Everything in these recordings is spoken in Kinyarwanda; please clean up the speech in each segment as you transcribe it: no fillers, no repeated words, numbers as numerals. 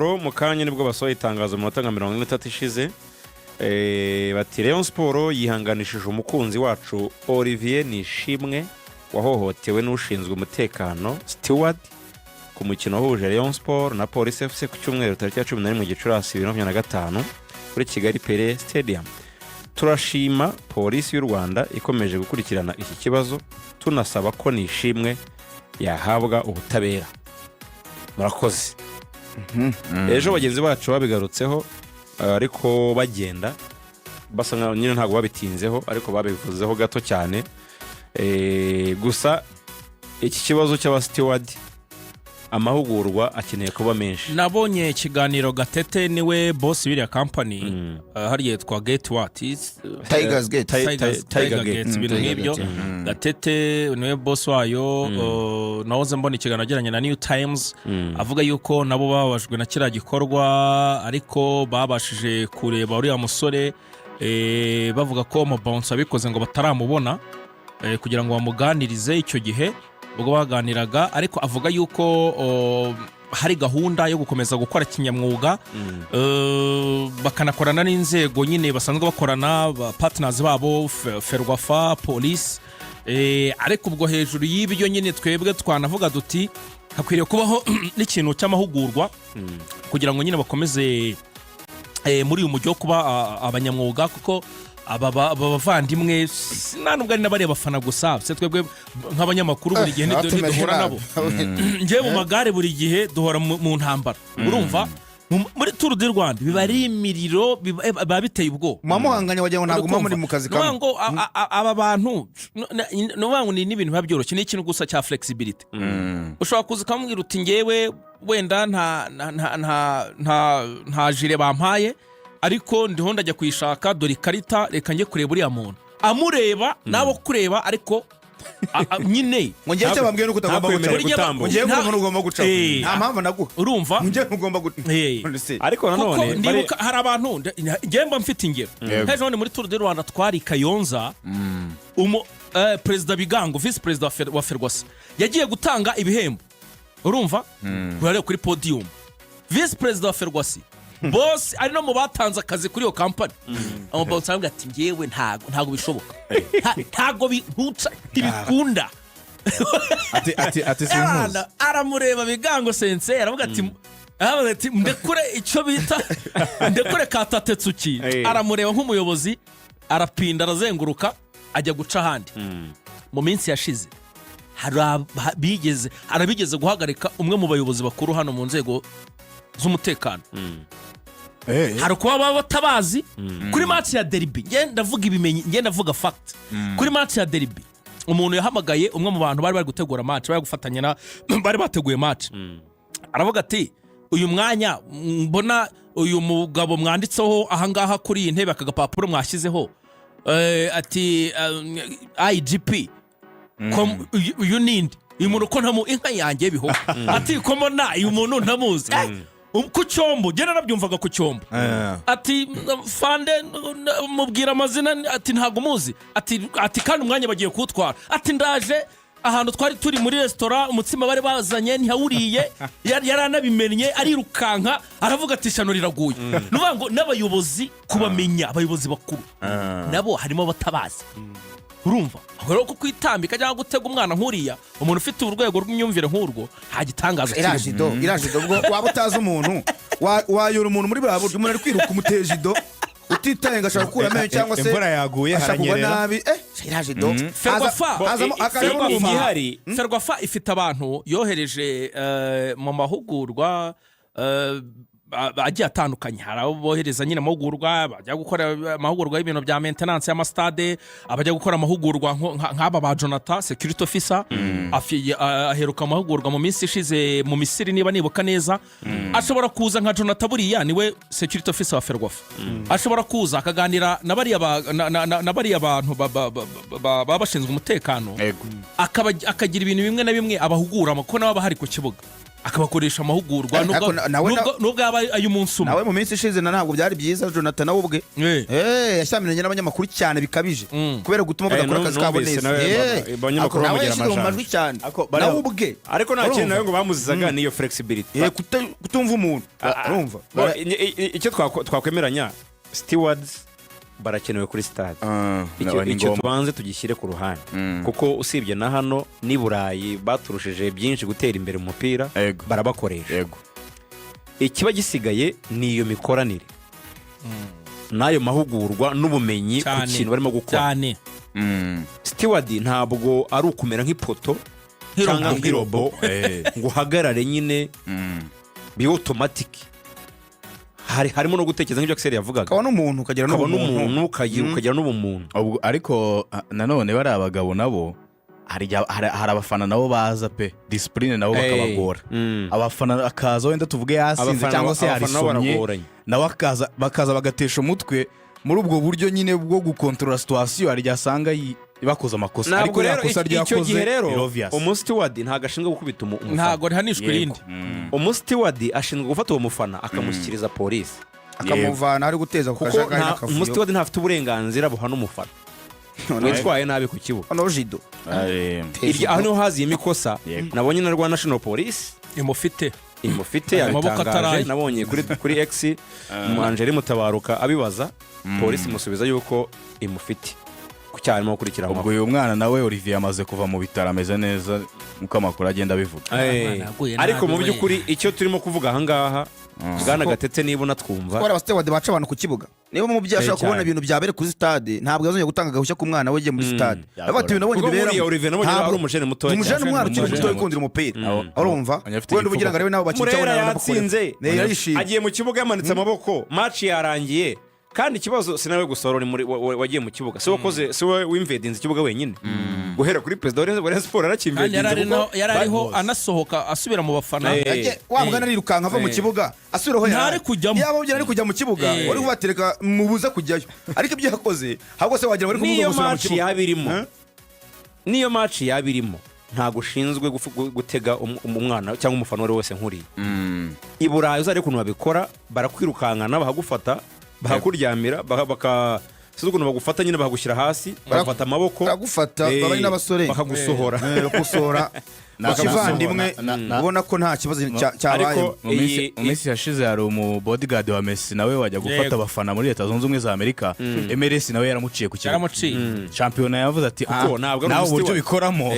mu kanya nibwo basohoye itangazo mu matanga 30 ishize bati Rayon Sport yihanganishije umukunzi wacu Olivier Nishimwe wahohotewe n'ushinzwe umutekano Steward ku mukino wahuje Rayon Sport na Police FC ku cyumweru tariki ya 11 Gicurasi 2025 kuri Kigali Pele Stadium. Turashima Polisi y'u Rwanda ikomeje gukurikirana iki kibazo, tunasaba ko Nishimwe yahabwa ubutabera. Murakoze. Ejo bagenzi bacu babigarutseho ariko bagenda basa nka nyine ntago babitinzeho ariko babivuzeho gato cyane. Gusa iki kibazo cy'aba steward amahugurwa akeneye kuba menshi. Nabonye ikiganiro Gatete niwe boss w'iriya company hari yitwa Gate what is Tigers Gate Tiger Gate ibintu nk'ibyo. Gatete niwe boss wayo. Nahoze mbona ikiganiro ageranye na New Times avuga yuko nabo babajwe na kira gikorwa ariko babashije kureba uriya musore bavuga ko mu bounce abikoze ngo bataramubona kugira ngo bamuganirize icyo gihe ubwo baganiraga, ariko avuga yuko hari gahunda yo gukomeza gukora kinyamwuga bakanakorana n'inzego nyine basanzwe bakorana partners babo Ferwafa Police, ariko ubwo hejuru y'ibyo nyine twebwe twanavuga duti hakwiriye kubaho n'ikintu cy'amahugurwa kugira ngo nyine bakomeze muri uyu mujyo kuba abanyamwuga, kuko aba bavandimwe nanubwo ari nabari abafana gusa se twebwe nk'abanyamakuru buri gihe duhora nabo ngiye mu magare buri gihe duhora mu ntambara. Urumva muri Tour du Rwanda biba ari imiriro babiteye ubwo mamuhanganye wagira ngo ntago muri mu kazi kamwe ngo aba bantu no ni ibintu babyoroshye, ni ikintu gusa cya flexibility. Ushobora kuza kamubwira uti ngewe wenda nta jire bampaye ariko ndiho ndajya kwishaka dore ikarita reka nge kureba uriya muntu amureba nabo kureba ariko nyine ngiye cyabambwiye nuko utagomba gutambuka ngiye umuntu ugomba guca nta mpamvu naguha urumva ngiye ugomba ariko nanone ndibuka hari abantu ngiye mba mfite ingero hejo muri Tour du Rwanda twari Kayonza President Bigango Vice President wa Ferwafa yagiye gutanga ibihembo, urumva kuri podium Vice President wa Ferwafa boss ari no mu batanze akazi kuri iyo company boss aravuga ati ngewe ntago bishoboka ntago bintuca ibikunda ati sinkuzi aramureba Bigango sense aravuga ati ndekure icyo bita ndekure katatetsuki aramureba nk'umuyobozi arapinda arazenguruka ajya guca ahandi. Mu minsi yashize harabigeze guhagarika umwe mu bayobozi bakuru hano mu nzego z'umutekano. Hari kuba baba batabazi kuri match ya derby, ndavuga ibimenyi ndavuga fact. Kuri match ya derby umuntu yahamagaye umwe mu bantu bari gutegura match bari gufatanya na bari bateguye match, aravuga ati uyu mwanya mbona uyu mugabo mwanditseho ahangaha kuri iyi ntebe akagapapuro mwashyizeho ati IGP uyu nindi uyu muntu ko ntamu inka yanjye biho ati ko mbona uyu muntu ntamuzi ku cyombo genda nabyumvaga ku cyombo ati fande mubwira amazina ati ntago muzi ati kandi umwanya bagiye kutwara ati ndaje ahantu twari turi muri restaurant umutsima bari bazanye ntihawuriye yaranabimenye arirukanka aravuga ati shano riraguye. Nuvuga ngo n'abayobozi kubamenya abayobozi bakuru nabo harimo batabazi, urumva ahoro ko kwitambika cyangwa gutega umwana nkuriya umuntu ufite urwego rw'imyumvire nk'urwo nta gitangaza irajido ubwo waba utazi umuntu wayura umuntu muri baburyo umuntu ari kwiruka umutejido utitaye ngashaka gukura amenyo cyangwa se imvura yaguye haranyerera irajido Ferwafa ifite abantu yohereje mu mahugurwa agiye atandukanye. Hari abo bohereza nyine amahugurwa bajya gukora amahugurwa y'ibintu bya maintenance y'amastade, abajya gukora amahugurwa nk'aba ba Jonathan securite officer aheruka amahugurwa mu minsi ishize mu Misiri niba nibuka neza. Ashobora kuza nka Jonathan buriya niwe securite officer wa Ferwafa, ashobora kuza akaganira na bariya abantu baba bashinzwe umutekano akagira ibintu bimwe na bimwe abahugura kuko nabo bahari ku kibuga. akabakoresha amahugurwa nubwo yaba ay'umunsi umwe. nawe mu minsi ishize ntabwo byari byiza Jonathan nawe ubwe yashyamiranye n'abanyamakuru cyane bikabije kubera gutuma badakora akazi kabo neza. nawe yashyize mu majwi cyane nawe ubwe, ariko nta kintu nawe ngo bamuzizaga niyo flexibility kutumva umuntu. urumva icyo twakwemeranya, stewards barakenewe kuri stade. Icyo tubanze tugishyire ku ruhande kuko usibye na hano ni Burayi baturushije byinshi gutera imbere mu mupira, barabakoresha. Ikiba gisigaye ni iyo mikoranire n'ayo mahugurwa n'ubumenyi ku kintu barimo gukora. Steward ntabwo ari ukumera nk'ipoto cyangwa nk'irobo ngo uhagarare nyine bi automatic. harimo no gutekereza nk'ibyo Axel yavugaga, kaba n'umuntu ukagira n'ubumuntu. Ariko nanone bari abagabo nabo hari abafana nabo baza pe discipline nabo bakabagora. Abafana akaza wenda tuvuge yasinze cyangwa se yarisomye nawe bakaza bagatesha umutwe muri ubwo buryo nyine bwo gukontorora situation hari ryasanga bakoze amakosa. Ariko yakosa ryakoze umu-steward ntago ashinzwe gukubita umufana, ntago rihanishwe irindi. Umu-steward ashinzwe gufata uwo mufana akamushyikiriza polisi akamuvana ari guteza ku kajagari n'akavuyo. Umu-steward ntafite uburenganzira buhana umufana witwaye nabi ku kibuga. Hano jido aho niho haziyemo ikosa nabonye na Rwanda National Police imufite yatangaje. Nabonye kuri X Angeli Mutabaruka abibaza polisi musubiza yuko imufite cyane mu kurikira. Ubwo uyu mwana nawe Olivier amaze kuva mu bitaro ameze neza muko amakuru agenda bivuga. Ariko mu by'ukuri icyo turimo kuvuga aha ngaha Bwana Gatete niba unatwumva, twara abasteward baca abantu ku kibuga, niba mu byashaka kubona ibintu byabere kuri stade ntabwo yazongera gutanga gahushya ku mwana we je muri stade. Abati ibintu nabonye bibera Olivier nabonye ari umujene muto cyane, umujene umwana ukiri muto ukundira umupira. Urumva wenda ubugira ngo rebe nabo bakica abana yatsinze agiye mu kibuga yamanitse amaboko, match yarangiye. Kandi ikibazo sinawe gusorora wagiye mu kibuga, si wakoze si we wimvedinze ikibuga wenyine. Guhera kuri president wa Sport arakimvedinze yarariho anasohoka asubira mu bafana. Wabwana rirukanka ava mu kibuga asubiraho ntari kujyamo, yaba ugira ari kujya mu kibuga wari kubatereka mubuza kujyayo. Ariko ibyo yakoze ahubwo se wagira bari kumubuza gusubira mu kibuga. Niyo match yabirimo ntago ushinzwe gutega umwana cyangwa umufana wari wese nkuriye. I Burayi uzare kuntu babikora, barakwirukankana bahagufata bakakuryamira bakasuzuguno bagufata nyine bagushyira hasi bagufata amaboko bagufata baba n'abasore bakagusohora bakivandimwe ubona ko nta kibazo cyabaye. Mu minsi yashize hari umu bodyguard wa Messi nawe wajya gufata abafana muri Leta Zunze Ubumwe za Amerika. MLS nawe yaramuciye ku kibuga, champion yavuze ati nawe uburyo bikoramo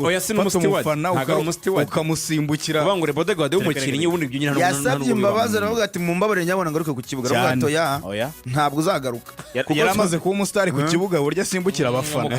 oya si umufana ukamusimbukira ubangure bodyguard w'umukinnyi ubundi ibyo nyine yasabye imbabazi aravuga ati mumbabare nyabona ngaruke ku kibuga. Aravuga ati ntabwo uzagaruka yaramaze kuba umustar ku kibuga buryo asimbukira abafana.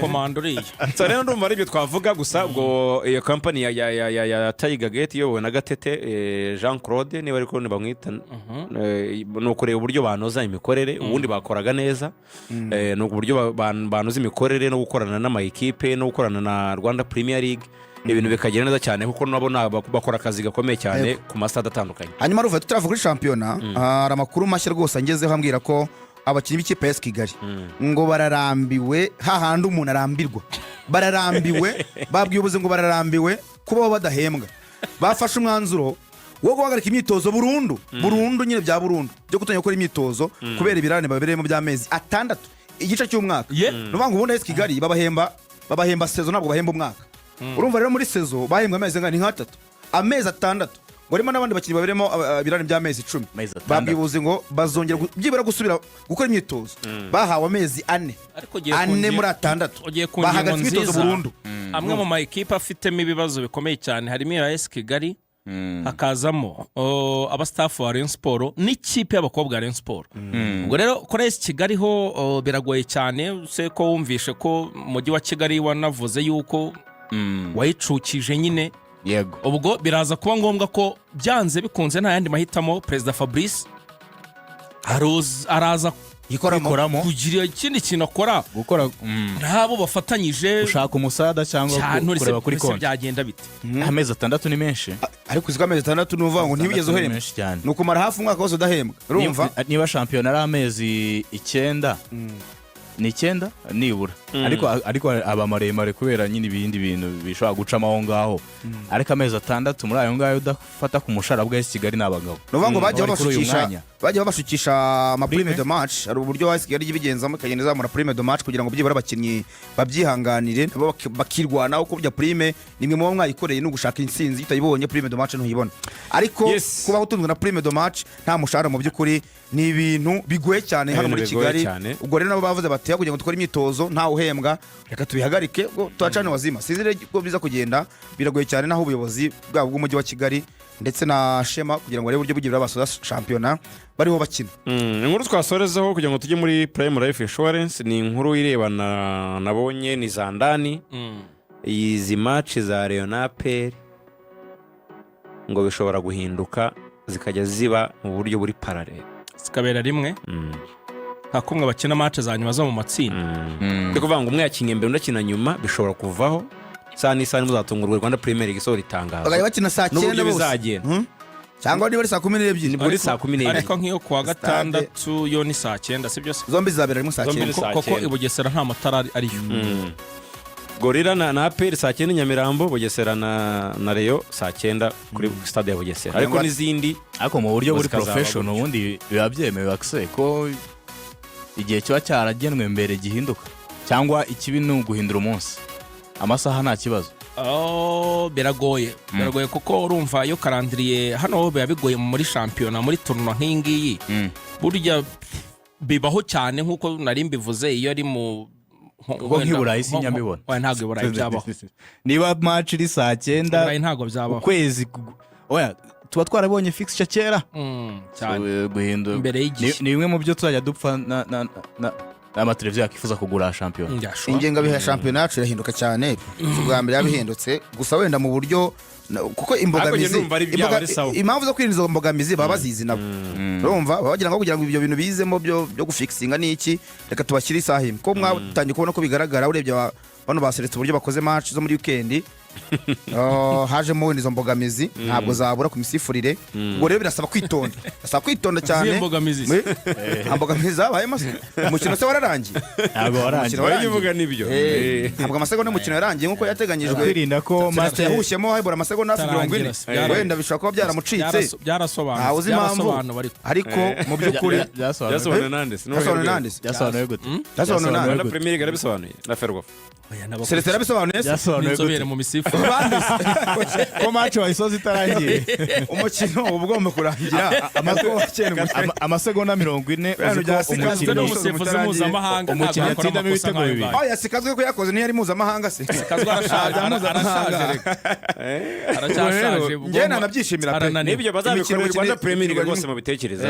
So rero ndumva ari byo twavuga gusa ubwo iyo company ya Tiger Gate yowe na Gatete Jean Claude niba ariko bamwita no kureba uburyo banoza imikorere ubundi bakoraga neza, no uburyo banoza imikorere no gukorana n'ama equipe no gukorana na Rwanda Premier League ibintu bikagenda neza cyane kuko nabona bakora akazi gakomeye cyane ku mastada atandukanye. Hanyuma ruva tutaravuga kuri championa hari amakuru mashya rwose angezeho ambwira ko abakinnyi b'ikipe ya Kigali ngo bararambiwe hahandi umuntu arambirwa, bararambiwe babwiye ubuze ngo bararambiwe kubaho badahembwa. Bafashe umwanzuro wo guhagarika imyitozo burundu nyine bya burundu byo gutangira gukora imyitozo kubera ibirane babereyemo by'amezi 6 igice cy'umwaka. Nuvuga ngo ubundi Kigali babahemba sezo ntabwo bahemba umwaka. Urumva rero muri sezo bahembwa amezi ngani nka 3 amezi 6 ngo rimo n'abandi bakinnyi baberemo ibirane by'amezi 10 babwibuze ngo bazongera byibura gusubira gukora imyitozo. Bahawe amezi 4 muri 6 bahagaze imyitozo burundu. Amwe mu ma equipe afitemo ibibazo bikomeye cyane harimo ya Kigali hakazamo aba staff wa Rayon Sport n'ikipe y'abakobwa ya Rayon Sport. Ubwo rero kuri Kigali ho biragoye cyane se ko wumvishe ko umujyi wa Kigali wanavuze yuko wayicukije nyine. Yego ubwo biraza kuba ngombwa ko byanze bikunze nta yandi mahitamo President Fabrice araza yikoramo kugira ikindi kintu akora gukora ntabo bafatanyije ushaka umusada cyangwa kureba kuri konti byagenda bite. Amezi 6 ni menshi, ariko uziko amezi 6 nuvuga ngo ntibigeze uhembwa nuko mara hafi umwaka wose udahembwa. Urumva niba champion ari amezi 9 ni 9 nibura ariko aba maremare kubera nyine ibindi bintu bishobora gucamo aho ngaho ariko amezi 6 muri ayo ngayo udafata ku mushara bwa Kigali n'abagabo nuvuga ngo bajya babashukisha ama prime de match hari uburyo wa Kigali y'ibigenzamo kagenda zamura prime de match kugira ngo byibura abakinnyi babyihanganire nabo bakirwana uko burya prime nimwe mu mwayikoreye no gushaka insinzi utayibonye prime de match ntuyibona ariko kuba utunzwe na prime de match nta mushara mu by'ukuri ni ibintu bigoye cyane hano muri Kigali ubwo rero nabo bavuze bati kugira ngo dukore imyitozo nta uhembwa reka tubihagarike ngo tuacane wazima sizire ko biza kugenda biragoye cyane naho ubuyobozi bwabo bw'umujyi wa Kigali ndetse na Shema kugira ngo rebe uburyo bugira abasoza championnat bariho bakina inkuru twasorezaho kugira ngo tujye muri Prime Life Insurance ni inkuru irebana nabonye ni Zandani izi match za Rayon ngo bishobora guhinduka zikajya ziba mu buryo buri parallel zikabera rimwe nta kumwe bakina match za nyuma zo mu matsinda ndi kuvuga ngo umwe yakinye mbere undi akina nyuma bishobora kuvaho saa n'isani muzatungurwa Rwanda Premier League isohora itangazo bagaya bakina saa 9 bizagenda cyangwa niba ari saa 12 ni buri saa 12 ariko nk'iyo kuwa gatandatu yo ni saa 9 sibyo se zombi zabera rimwe saa 9 koko i Bugesera nta matara ariyo Gorira na APR saa 9 Nyamirambo Bugesera na Rayon saa 9 kuri stade ya Bugesera ariko n'izindi ariko mu buryo buri professional ubundi biba byemewe akse ko igihe cyo cyaragenwe mbere gihinduka cyangwa ikibi ni uguhindura umunsi amasaha nta kibazo biragoye kuko urumva yo karandiriye hano biba bigoye muri championnat muri tournoi nk'ingiyi burya bibaho cyane nkuko nari mbivuze iyo ari mu nk'iburayi sinyamibona ntabwo iburayi byabaho niba match iri saa 9 ntabwo byabaho ukwezi oya tuba twarabonye fixture kera cyane guhindura imbere y'igihe ni bimwe mu byo tuzajya dupfa n'amateleviziyo yakifuza kugura shampiyona ingenga biha shampiyona yacu irahinduka cyane ubwa mbere yabihindutse gusa wenda mu buryo kuko imbogamizi impamvu zo kwirinda izo mbogamizi baba bazizi nabo urumva bagira ngo kugira ngo ibyo bintu bizemo byo gufixinga n'iki reka tubashyire isaha imwe ko mwatangiye kubona ko bigaragara urebye bano baseretse uburyo bakoze match zo muri weekend hajemo izo mbogamizi ntabwo zabura ku misifurire ubwo rero birasaba kwitonda cyane mbogamizi zabaye umukino se wararangiye ntabwo warangiye uvuga nibyo ntabwo amasegonda y'umukino yarangiye nk'uko yateganyijwe kwirinda ko match yahushyemo habura amasegonda 40 wenda bishobora kuba byaramucitse byarasobanutse ariko mu by'ukuri byasobanuye nandese byasobanuye gute Rwanda Premier League arabisobanuye na Ferwafa Celestin arabisobanuye inzobere mu misifu ko match wayisoza itarangiye umukino uba ugomba kurangira amasegonda 40 umusifuzi mpuzamahanga umukino yatsindamo ibitego bibiri yasikazwe ko yakoze niyo ari mpuzamahanga se arashaje njye nanabyishimira nibyo bazabikora Rwanda Premier League rwose mu bitekerezo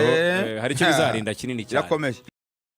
hari icyo bizarinda kinini cyane kirakomeye